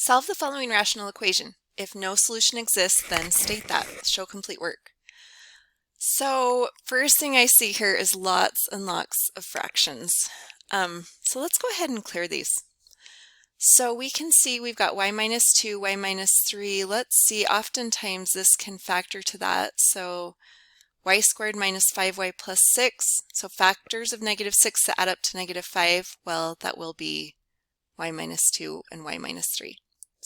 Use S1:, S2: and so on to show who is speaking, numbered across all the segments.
S1: Solve the following rational equation. If no solution exists, then state that. Show complete work. So first thing I see here is lots and lots of fractions. So let's go ahead and clear these. So we can see we've got y minus 2, y minus 3. Let's see, oftentimes this can factor to that. So y squared minus 5y plus 6. So factors of negative 6 that add up to negative 5, well, that will be y minus 2 and y minus 3.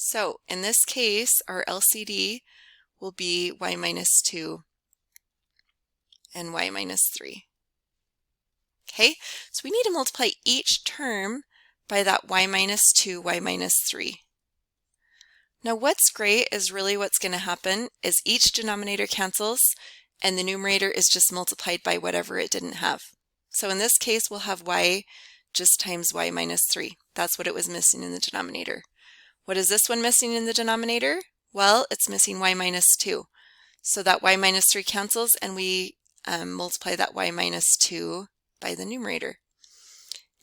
S1: So in this case, our LCD will be y minus 2 and y minus 3. Okay, so we need to multiply each term by that y minus 2, y minus 3. Now what's great is really what's going to happen is each denominator cancels and the numerator is just multiplied by whatever it didn't have. So in this case, we'll have y just times y minus 3. That's what it was missing in the denominator. What is this one missing in the denominator? Well, it's missing y minus 2. So that y minus 3 cancels and we multiply that y minus 2 by the numerator.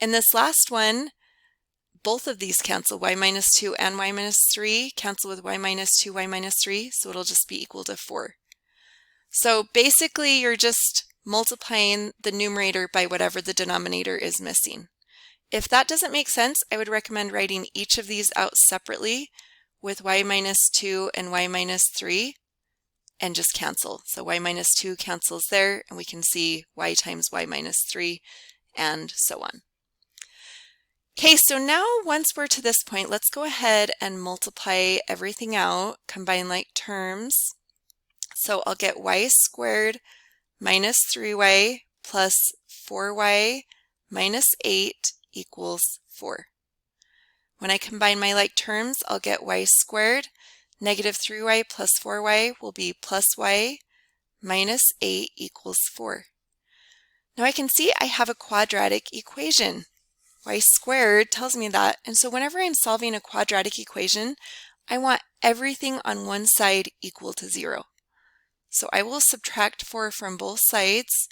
S1: In this last one, both of these cancel. Y minus 2 and y minus 3 cancel with y minus 2, y minus 3, so it'll just be equal to 4. So basically you're just multiplying the numerator by whatever the denominator is missing. If that doesn't make sense, I would recommend writing each of these out separately with y minus 2 and y minus 3 and just cancel. So y minus 2 cancels there and we can see y times y minus 3 and so on. Okay, so now once we're to this point, let's go ahead and multiply everything out, combine like terms. So I'll get y squared minus 3y plus 4y minus 8 equals 4. When I combine my like terms, I'll get y squared. Negative 3y plus 4y will be plus y minus 8 equals 4. Now I can see I have a quadratic equation. Y squared tells me that, and so whenever I'm solving a quadratic equation, I want everything on one side equal to 0. So I will subtract 4 from both sides.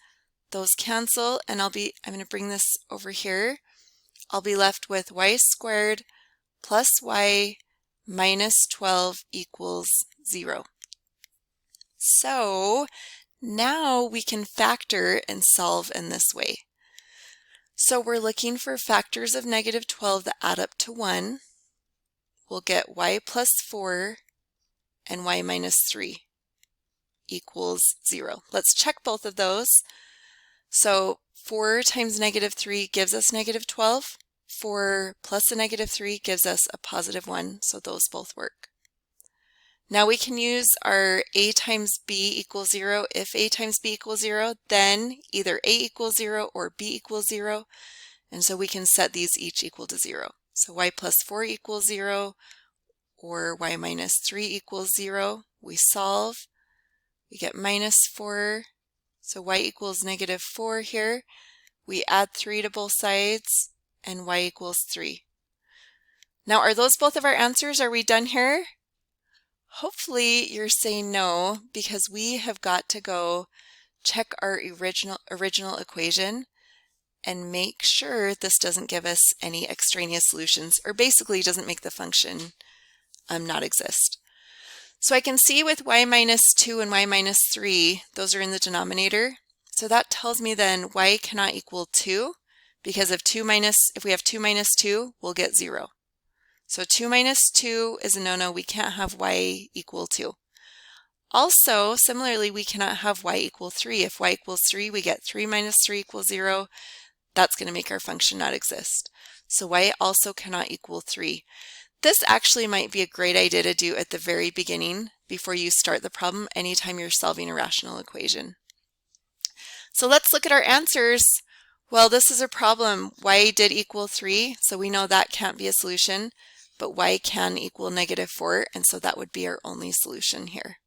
S1: Those cancel, and I'm going to bring this over here. I'll be left with y squared plus y minus 12 equals 0. So now we can factor and solve in this way. So we're looking for factors of negative 12 that add up to 1. We'll get y plus 4 and y minus 3 equals 0. Let's check both of those. So 4 times negative 3 gives us negative 12. 4 plus a negative 3 gives us a positive 1, so those both work. Now we can use our a times b equals 0. If a times b equals 0, then either a equals 0 or b equals 0, and so we can set these each equal to 0. So y plus 4 equals 0, or y minus 3 equals 0. We solve. We get minus 4, so y equals negative 4 here. We add 3 to both sides, and y equals 3. Now are those both of our answers? Are we done here? Hopefully you're saying no, because we have got to go check our original equation and make sure this doesn't give us any extraneous solutions, or basically doesn't make the function not exist. So I can see with y minus 2 and y minus 3, those are in the denominator. So that tells me then y cannot equal 2, because if we have 2 minus 2, we'll get 0. So 2 minus 2 is a no-no. We can't have y equal 2. Also, similarly, we cannot have y equal 3. If y equals 3, we get 3 minus 3 equals 0. That's going to make our function not exist. So y also cannot equal 3. This actually might be a great idea to do at the very beginning before you start the problem anytime you're solving a rational equation. So let's look at our answers. Well, this is a problem. Y did equal 3, so we know that can't be a solution, but y can equal negative 4, and so that would be our only solution here.